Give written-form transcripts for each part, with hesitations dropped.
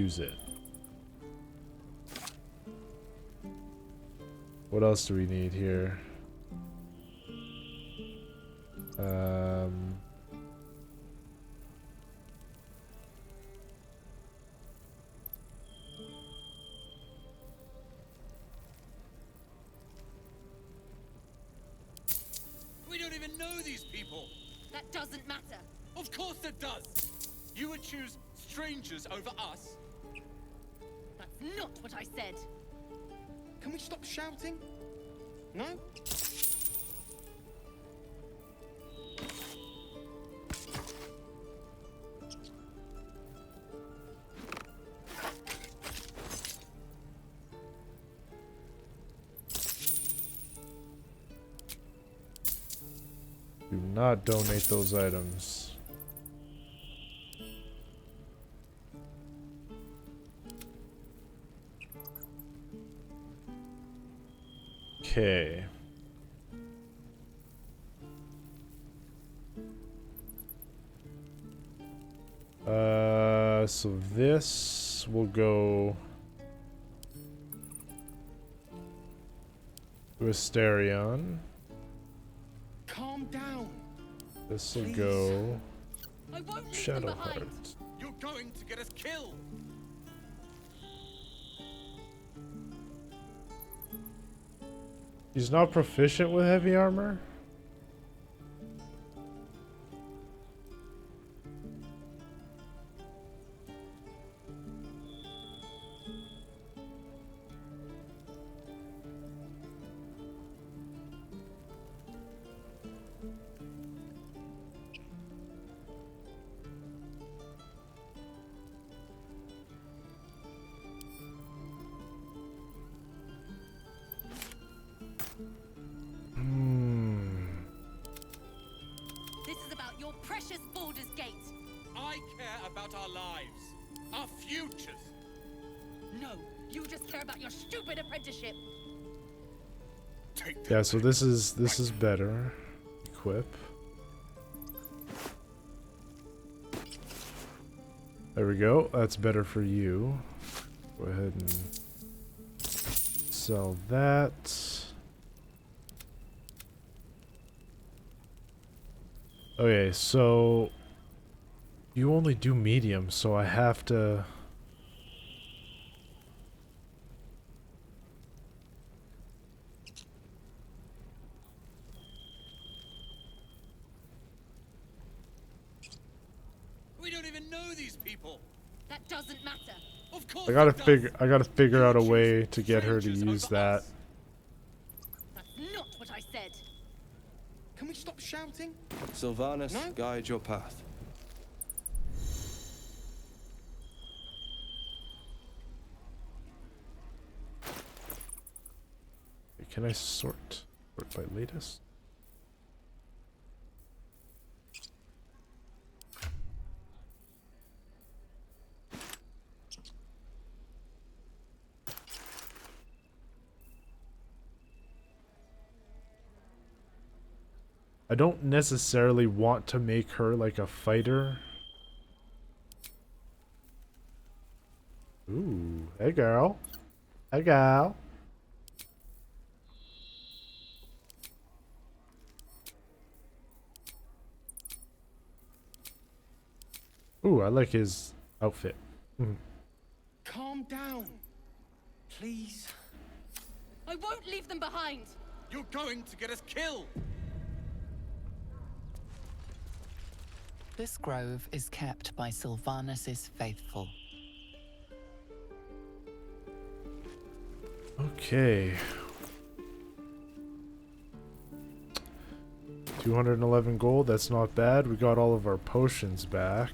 use it. What else do we need here? We don't even know these people. That doesn't matter. Of course it does. You would choose strangers over us? That's not what I said. Can we stop shouting? No? Do not donate those items. Okay. So this will go to Asterion. Calm down. This will Please. go I won't leave Shadow them behind. Heart. You're going to get us killed. He's not proficient with heavy armor? This is about your precious Baldur's Gate. I care about our lives, our futures. No, you just care about your stupid apprenticeship. Take Yeah, so this is better. Equip. There we go. That's better for you. Go ahead and sell that. Okay, so you only do medium, so I have to. We don't even know these people. That doesn't matter. Of course I gotta it does. figure out a You way choose to get her to strangers use over that. us. That's not what I said. Can we stop shouting? Sylvanas, No? guide your path. Can I sort by latest? I don't necessarily want to make her like a fighter. Ooh, hey girl. Hey gal. Ooh, I like his outfit. Calm down. Please. I won't leave them behind. You're going to get us killed. This grove is kept by Sylvanas's faithful. Okay. 211 gold, that's not bad. We got all of our potions back.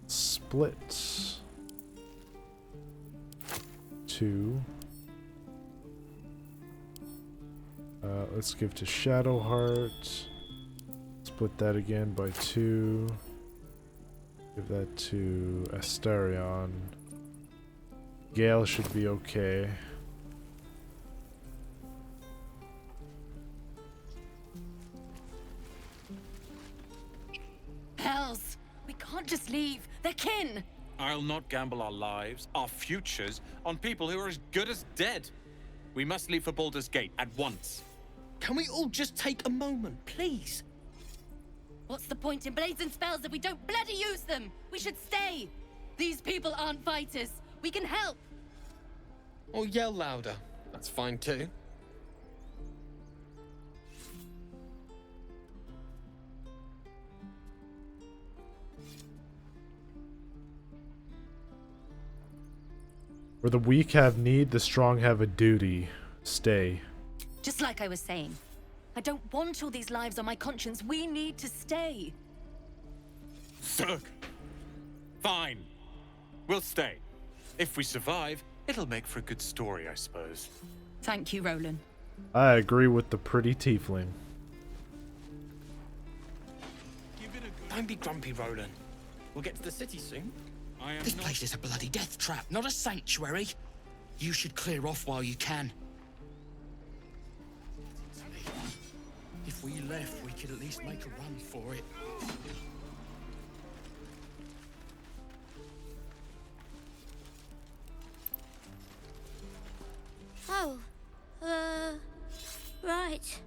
Split. 2. Let's give to Shadowheart. Split that again by 2. Give that to Asterion. Gale should be okay. Hells, we can't just leave. They're kin. I'll not gamble our lives, our futures, on people who are as good as dead. We must leave for Baldur's Gate at once. Can we all just take a moment, please? What's the point in blades and spells if we don't bloody use them? We should stay. These people aren't fighters. We can help. Or yell louder. That's fine too. Where the weak have need, the strong have a duty. Stay. Just like I was saying, I don't want all these lives on my conscience. We need to stay. Zerg. Fine. We'll stay. If we survive, it'll make for a good story, I suppose. Thank you, Roland. I agree with the pretty tiefling. Don't be grumpy, Roland. We'll get to the city soon. I am This not... place is a bloody death trap, not a sanctuary. You should clear off while you can. If we left, we could at least make a run for it. Oh, right.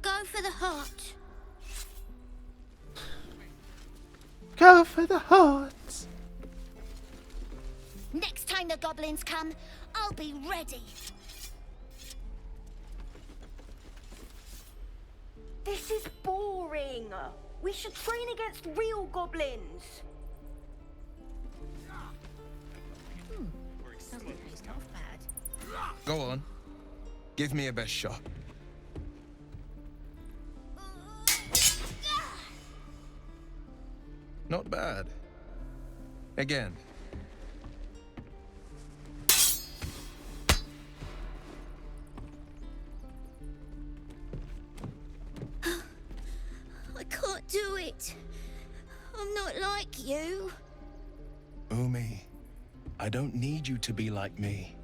Go for the heart. Go for the hearts. Next time the goblins come, I'll be ready. This is boring. We should train against real goblins. Doesn't taste half bad. Go on. Give me a best shot. Not bad. Again. I can't do it. I'm not like you. Umi, I don't need you to be like me.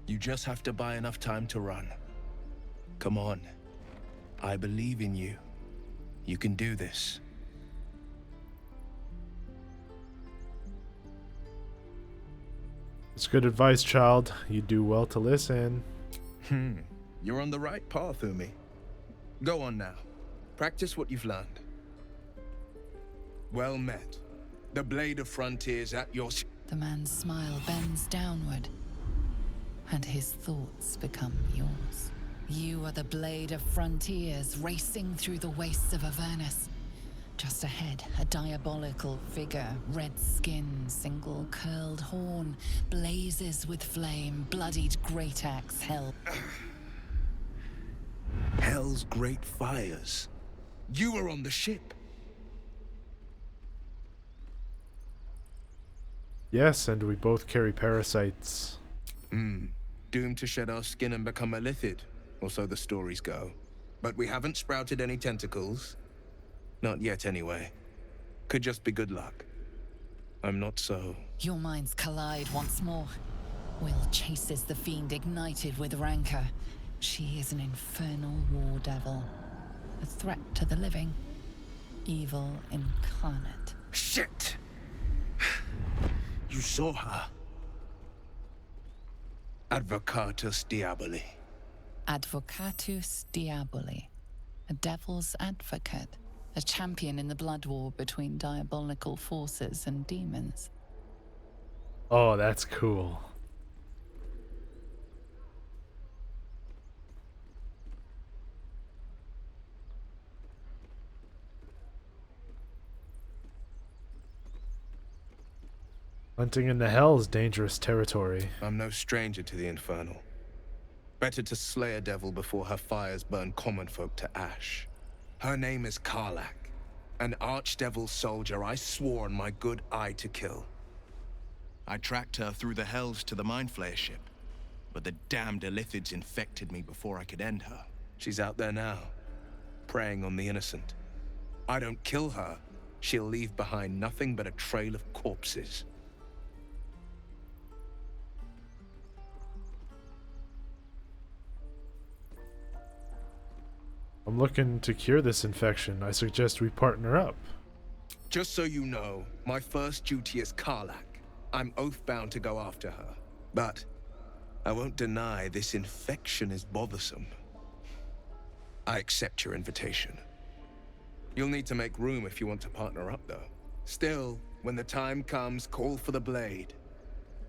You just have to buy enough time to run. Come on. I believe in you. You can do this. It's good advice, child. You do well to listen. You're on the right path, Umi. Go on now. Practice what you've learned. Well met. The blade of frontiers at your... The man's smile bends downward, and his thoughts become yours. You are the blade of frontiers racing through the wastes of Avernus. Just ahead, a diabolical figure, red skin, single curled horn, blazes with flame, bloodied great axe held. Hell's great fires. You were on the ship. Yes, and we both carry parasites. Doomed to shed our skin and become a lithid, or so the stories go. But we haven't sprouted any tentacles. Not yet, anyway. Could just be good luck. I'm not so... Your minds collide once more. Will chases the fiend ignited with rancor. She is an infernal war devil. A threat to the living. Evil incarnate. Shit! You saw her. Advocatus Diaboli. Advocatus Diaboli. A devil's advocate. A champion in the blood war between diabolical forces and demons. Oh, that's cool. Hunting in the hell is dangerous territory. I'm no stranger to the infernal. Better to slay a devil before her fires burn common folk to ash. Her name is Karlach, an archdevil soldier I swore on my good eye to kill. I tracked her through the hells to the Mindflayer ship, but the damned Illithids infected me before I could end her. She's out there now, preying on the innocent. I don't kill her, she'll leave behind nothing but a trail of corpses. I'm looking to cure this infection. I suggest we partner up. Just so you know, my first duty is Karlak. I'm oath-bound to go after her. But I won't deny this infection is bothersome. I accept your invitation. You'll need to make room if you want to partner up, though. Still, when the time comes, call for the blade.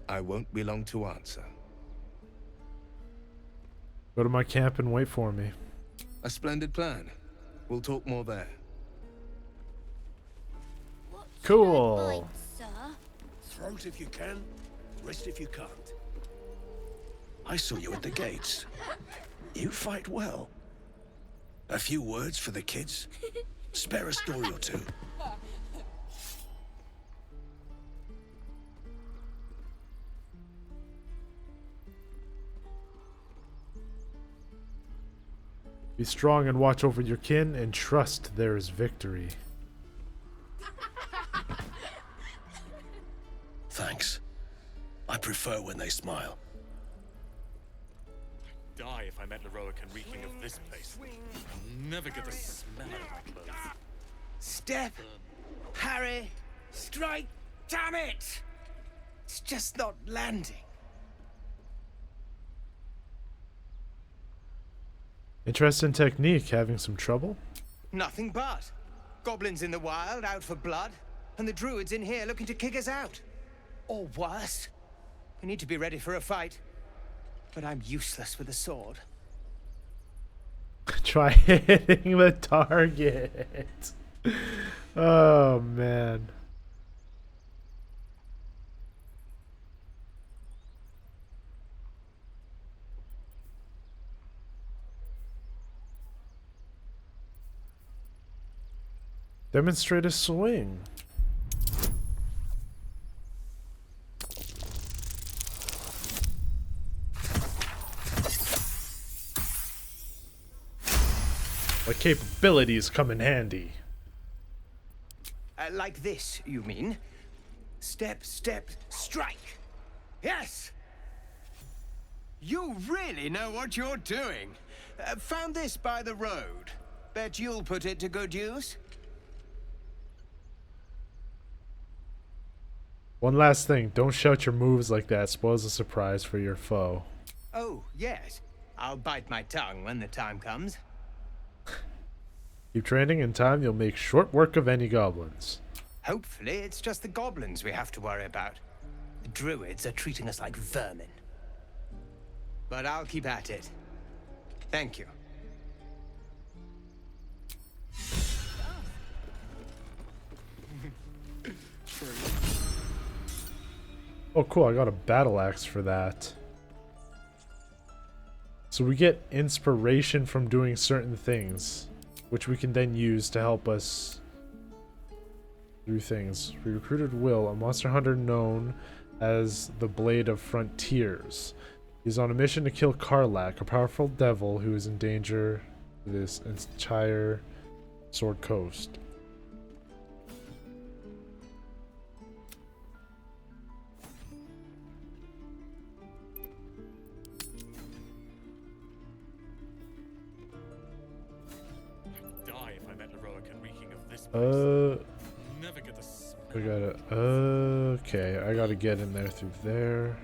I won't be long to answer. Go to my camp and wait for me. A splendid plan. We'll talk more there. Cool. Right, sir. Throat if you can, rest if you can't. I saw you at the gates. You fight well. A few words for the kids? Spare a story or two. Be strong and watch over your kin, and trust there is victory. Thanks. I prefer when they smile. Die if I met Leroican reeking of this place. I'll never get the smell out of my clothes. Step, parry, strike. Damn it! It's just not landing. Interesting technique. Having some trouble? Nothing but. Goblins in the wild, out for blood, and the druids in here looking to kick us out. Or worse. We need to be ready for a fight. But I'm useless with a sword. Try hitting the target. Oh, man. Demonstrate a swing. My capabilities come in handy. Like this, you mean? Step, step, strike. Yes! You really know what you're doing. Found this by the road. Bet you'll put it to good use. One last thing, don't shout your moves like that. Spoils the surprise for your foe. Oh, yes. I'll bite my tongue when the time comes. Keep training. In time, you'll make short work of any goblins. Hopefully, it's just the goblins we have to worry about. The druids are treating us like vermin. But I'll keep at it. Thank you. Oh, cool. I got a battle axe for that. So we get inspiration from doing certain things, which we can then use to help us do things. We recruited Will, a monster hunter known as the Blade of Frontiers. He's on a mission to kill Karlak, a powerful devil who is in danger to this entire Sword Coast. Die if I met Leroican reeking of this place. Never get the smell. I gotta, okay, I gotta get in there through there.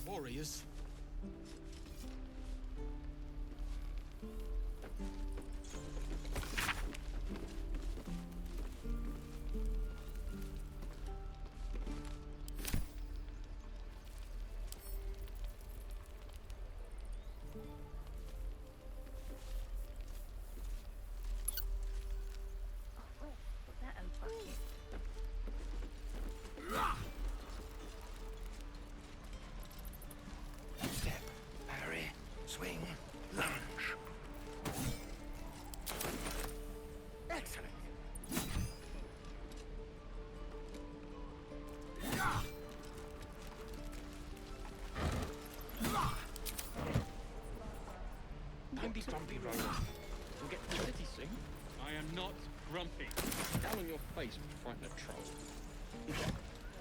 Warriors. Step, parry, swing, lunge. Excellent. Don't be grumpy, Roland. We'll get to the city soon. I am not grumpy. Scowl on your face would frighten a troll.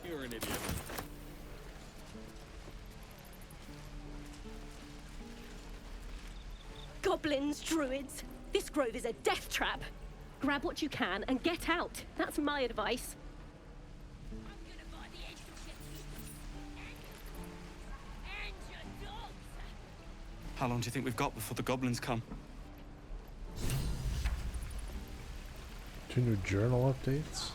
You're an idiot. Goblins, druids. This grove is a death trap. Grab what you can and get out. That's my advice. How long do you think we've got before the goblins come? 2 new journal updates.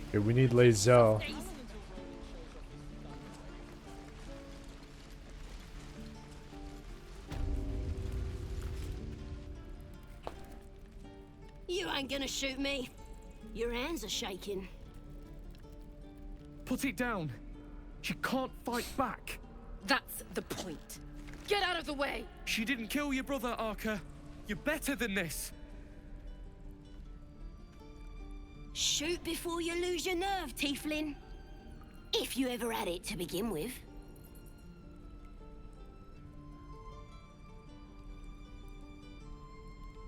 Okay, we need Lae'zel. You ain't gonna shoot me. Your hands are shaking. Put it down. She can't fight back. That's the point. Get out of the way! She didn't kill your brother, Arca. You're better than this. Shoot before you lose your nerve, Tiefling. If you ever had it to begin with.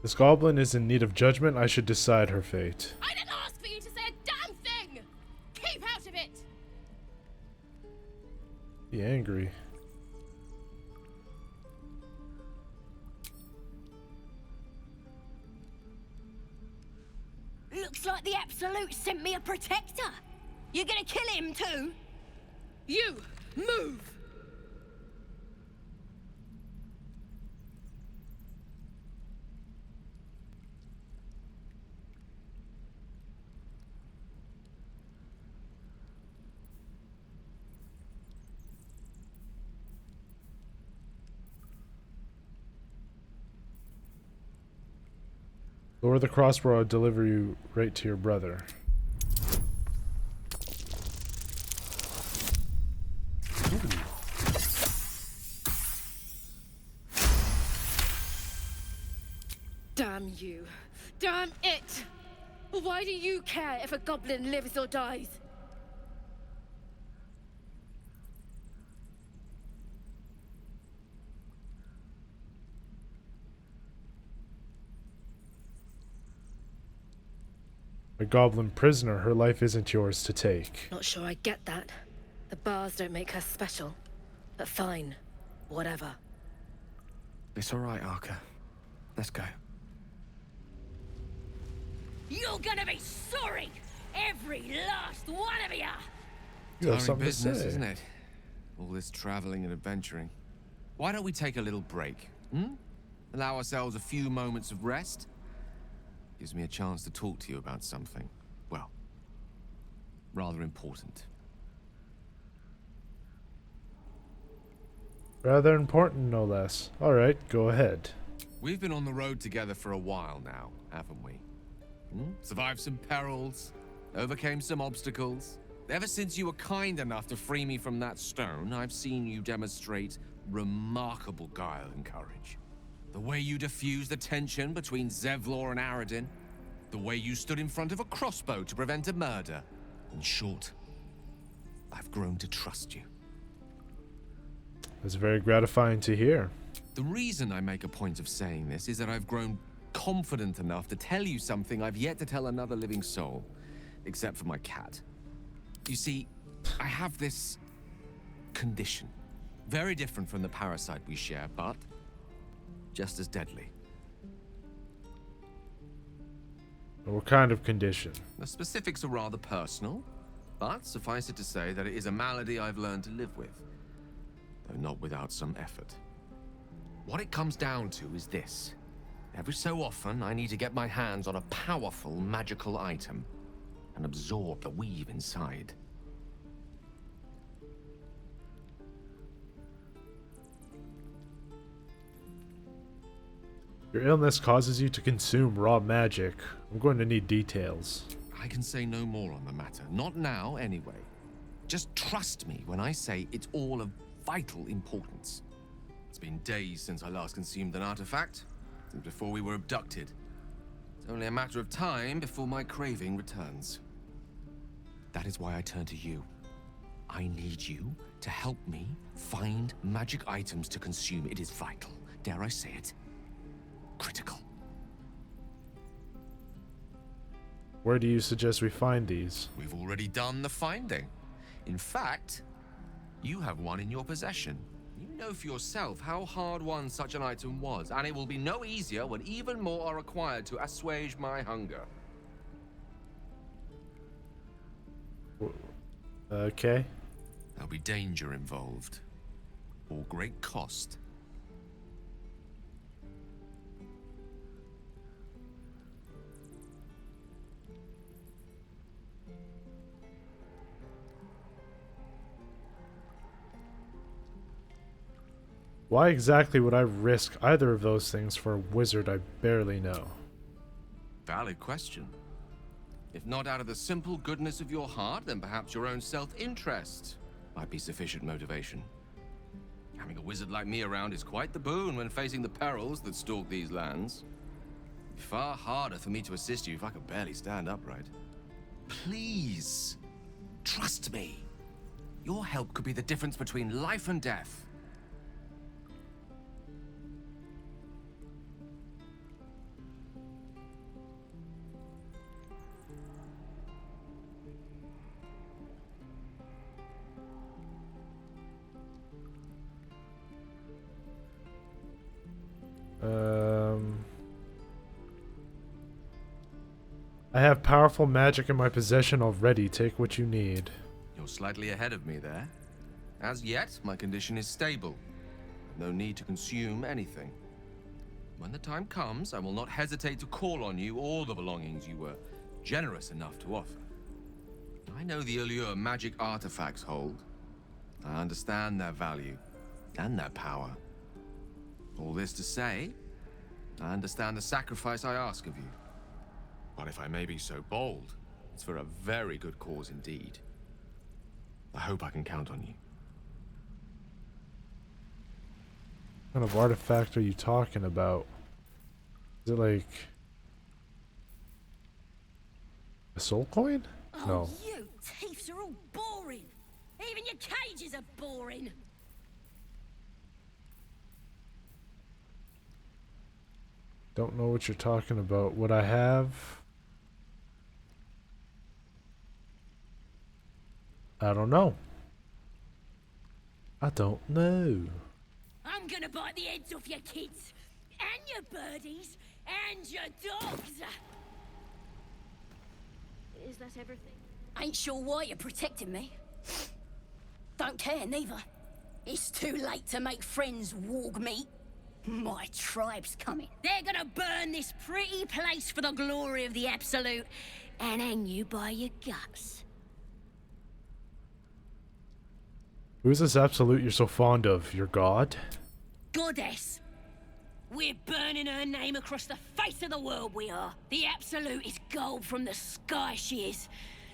This goblin is in need of judgment. I should decide her fate. I didn't ask for you to say a damn thing! Keep out of it! Be angry. Looks like the Absolute sent me a protector. You're gonna kill him too? You! Move! Lower the crossbow, I'll deliver you right to your brother. Damn you. Damn it! Why do you care if a goblin lives or dies? A goblin prisoner, her life isn't yours to take. Not sure I get that. The bars don't make her special. But fine. Whatever. It's all right, Arca. Let's go. You're gonna be sorry! Every last one of you! You have Tiring something business, to say. isn't it? All this traveling and adventuring. Why don't we take a little break? Hmm? Allow ourselves a few moments of rest? Gives me a chance to talk to you about something, well, rather important. Rather important, no less. Alright, go ahead. We've been on the road together for a while now, haven't we? Survived some perils, overcame some obstacles. Ever since you were kind enough to free me from that stone, I've seen you demonstrate remarkable guile and courage. The way you diffused the tension between Zevlor and Aradin. The way you stood in front of a crossbow to prevent a murder. In short, I've grown to trust you. It's very gratifying to hear. The reason I make a point of saying this is that I've grown confident enough to tell you something I've yet to tell another living soul. Except for my cat. You see, I have this condition. Very different from the parasite we share, but just as deadly. What kind of condition? The specifics are rather personal, but suffice it to say that it is a malady I've learned to live with, though not without some effort. What it comes down to is this. Every so often, I need to get my hands on a powerful magical item and absorb the weave inside. Your illness causes you to consume raw magic. I'm going to need details. I can say no more on the matter. Not now, anyway. Just trust me when I say it's all of vital importance. It's been days since I last consumed an artifact, since before we were abducted. It's only a matter of time before my craving returns. That is why I turn to you. I need you to help me find magic items to consume. It is vital. Dare I say it? Critical. Where do you suggest we find these? We've already done the finding. In fact, You have one in your possession. You know for yourself how hard-won such an item was, and it will be no easier when even more are required to assuage my hunger. Okay. There'll be danger involved, or great cost. Why exactly would I risk either of those things for a wizard I barely know? Valid question. If not out of the simple goodness of your heart, then perhaps your own self-interest might be sufficient motivation. Having a wizard like me around is quite the boon when facing the perils that stalk these lands. Far harder for me to assist you if I can barely stand upright. Please, trust me. Your help could be the difference between life and death. I have powerful magic in my possession already. Take what you need. You're slightly ahead of me there. As yet, my condition is stable. No need to consume anything. When the time comes, I will not hesitate to call on you or the belongings you were generous enough to offer. I know the allure magic artifacts hold. I understand their value and their power. All this to say, I understand the sacrifice I ask of you. But if I may be so bold, it's for a very good cause indeed. I hope I can count on you. What kind of artifact are you talking about? Is it like a soul coin? Oh, No. you thieves are all boring. Even your cages are boring. Don't know what you're talking about. What I have? I don't know. I don't know. I'm gonna bite the heads off your kids, and your birdies, and your dogs. Is that everything? Ain't sure why you're protecting me. Don't care neither. It's too late to make friends, warg meat. My tribe's coming. They're gonna burn this pretty place for the glory of the Absolute and hang you by your guts. Who's this absolute you're so fond of? Your god? Goddess. We're burning her name across the face of the world, we are. The Absolute is gold from the sky, she is.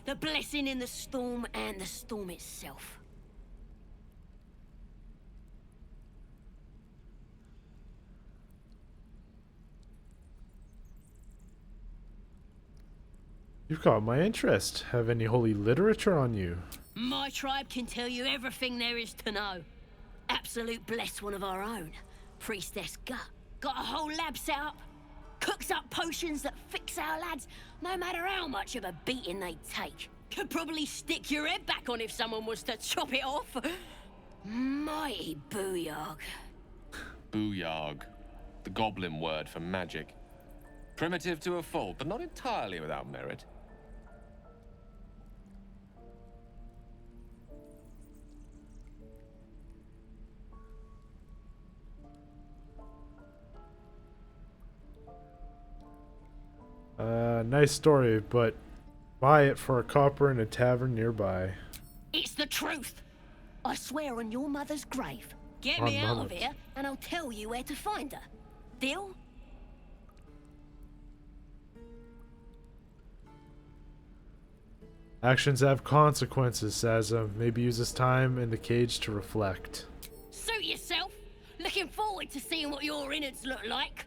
The blessing in the storm and the storm itself. You've caught my interest. Have any holy literature on you? My tribe can tell you everything there is to know. Absolute bless one of our own. Priestess Gut. Got a whole lab set up. Cooks up potions that fix our lads, no matter how much of a beating they take. Could probably stick your head back on if someone was to chop it off. Mighty booyarg. Booyarg. The goblin word for magic. Primitive to a fault, but not entirely without merit. Nice story, but buy it for a copper in a tavern nearby. It's the truth. I swear on your mother's grave. Get me out of here, and I'll tell you where to find her. Deal? Actions have consequences, Saza. Maybe use this time in the cage to reflect. Suit yourself. Looking forward to seeing what your innards look like.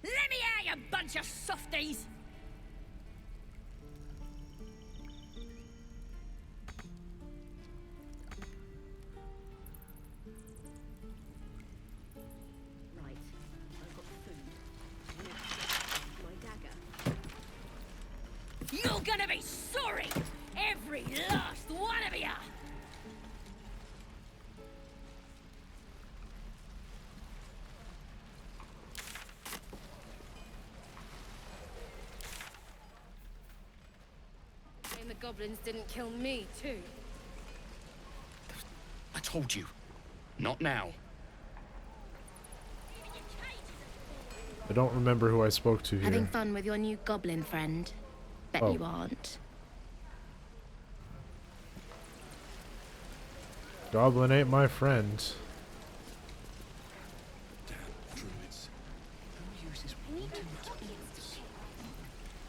Let me out, you bunch of softies! Right. I've got food. My dagger. You're gonna be sorry! Every last one of you! goblins didn't kill me, too. I told you. Not now. I don't remember who I spoke to here. Having fun with your new goblin friend? Bet Oh. you aren't. Goblin ain't my friend.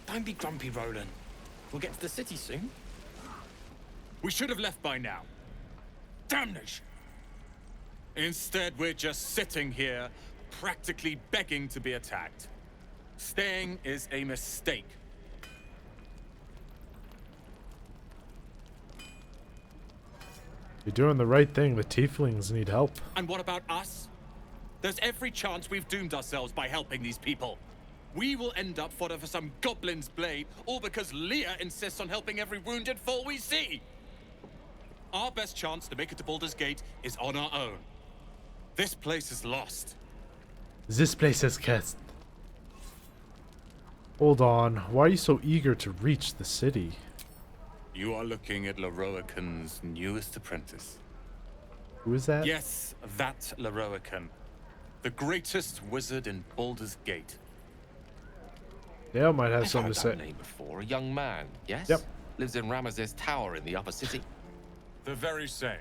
Don't be grumpy, Roland. We'll get to the city soon. We should have left by now. Damnation! Instead, we're just sitting here, practically begging to be attacked. Staying is a mistake. You're doing the right thing. The tieflings need help. And what about us? There's every chance we've doomed ourselves by helping these people. We will end up fodder for some goblin's blade, all because Leah insists on helping every wounded foe we see. Our best chance to make it to Baldur's Gate is on our own. This place is lost. This place is cursed. Hold on. Why are you so eager to reach the city? You are looking at Leroican's newest apprentice. Who is that? Yes, that Leroican. The greatest wizard in Baldur's Gate. Dale might have I've something heard to say. that name before. A young man, yes? Yep. Lives in Ramesses Tower in the upper city. The very same.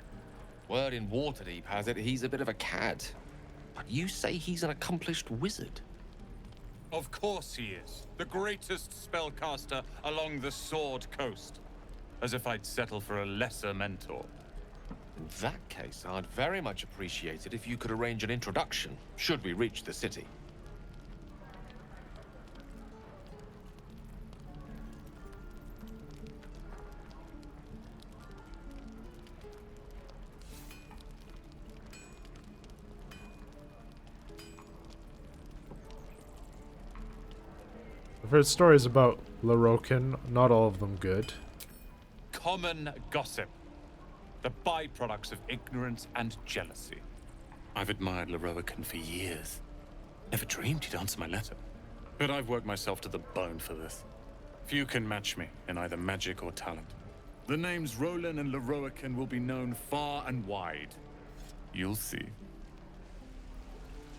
Word in Waterdeep has it he's a bit of a cad. But you say he's an accomplished wizard. Of course he is. The greatest spellcaster along the Sword Coast. As if I'd settle for a lesser mentor. In that case, I'd very much appreciate it if you could arrange an introduction, should we reach the city. I've heard stories about Leroican, not all of them good. Common gossip. The byproducts of ignorance and jealousy. I've admired Leroican for years. Never dreamed he'd answer my letter. But I've worked myself to the bone for this. Few can match me in either magic or talent. The names Roland and Leroican will be known far and wide. You'll see.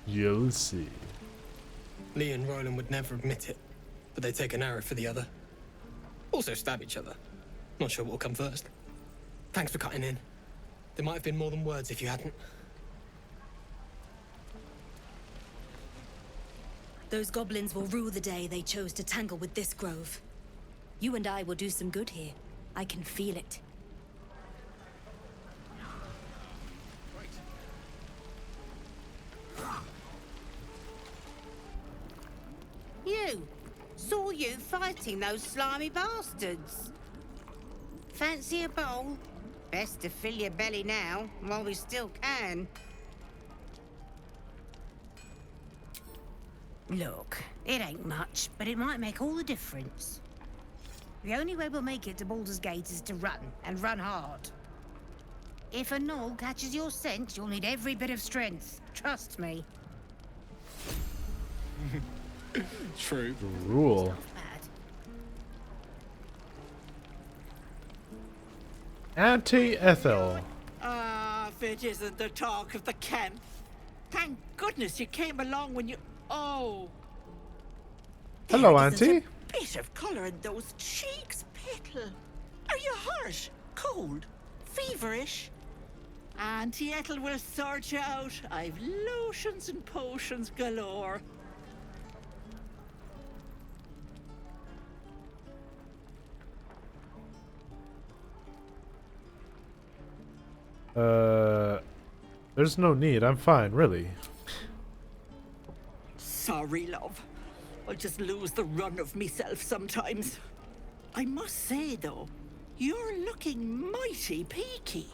You'll see. Lee and Roland would never admit it, but they take an arrow for the other. Also stab each other. Not sure what will come first. Thanks for cutting in. There might have been more than words if you hadn't. Those goblins will rue the day they chose to tangle with this grove. You and I will do some good here. I can feel it. You! Saw you fighting those slimy bastards. Fancy a bowl? Best to fill your belly now, while we still can. Look, it ain't much, but it might make all the difference. The only way we'll make it to Baldur's Gate is to run, and run hard. If a gnoll catches your scent, you'll need every bit of strength. Trust me. True. The rule. Auntie Ethel. Ah, if it isn't the talk of the camp. Thank goodness you came along when you... Oh. Hello, There isn't Auntie. a bit of colour in those cheeks, Petal. Are you hurt? Cold? Feverish? Auntie Ethel will sort you out. I've lotions and potions galore. There's no need. I'm fine, really. Sorry, love. I'll just lose the run of myself sometimes. I must say, though, you're looking mighty peaky.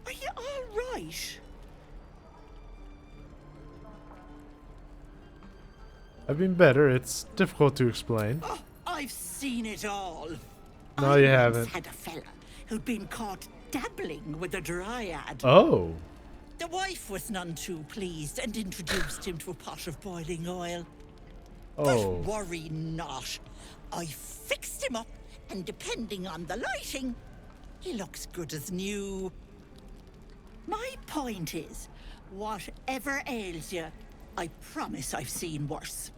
Are you all right? I've been better. It's difficult to explain. Oh, I've seen it all. No, you I once haven't. had a fella who'd been caught dabbling with a dryad. Oh. The wife was none too pleased and introduced him to a pot of boiling oil. Oh. But worry not. I fixed him up, And depending on the lighting, he looks good as new. My point is, whatever ails you, I promise I've seen worse.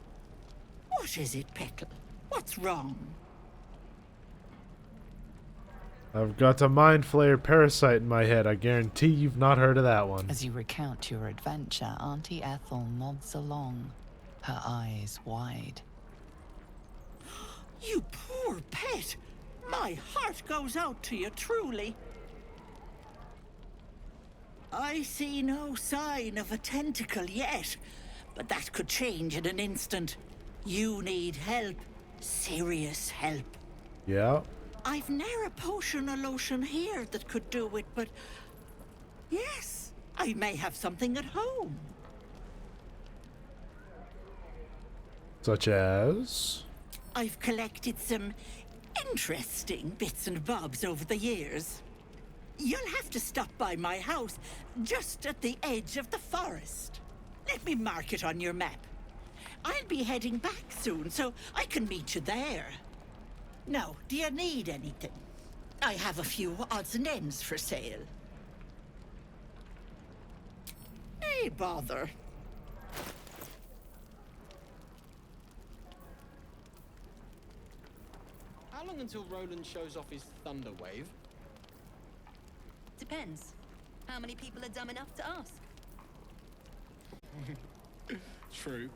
What is it, Petal? What's wrong? I've got a mind flayer parasite in my head. I guarantee you've not heard of that one. As you recount your adventure, Auntie Ethel nods along, her eyes wide. You poor pet! My heart goes out to you, truly. I see no sign of a tentacle yet, but that could change in an instant. You need help. Serious help. Yeah. I've ne'er a potion or lotion here that could do it, but... yes, I may have something at home. Such as? I've collected some interesting bits and bobs over the years. You'll have to stop by my house, just at the edge of the forest. Let me mark it on your map. I'll be heading back soon, so I can meet you there. Now, do you need anything? I have a few odds and ends for sale. Hey, bother. How long until Roland shows off his thunder wave? Depends. How many people are dumb enough to ask? True.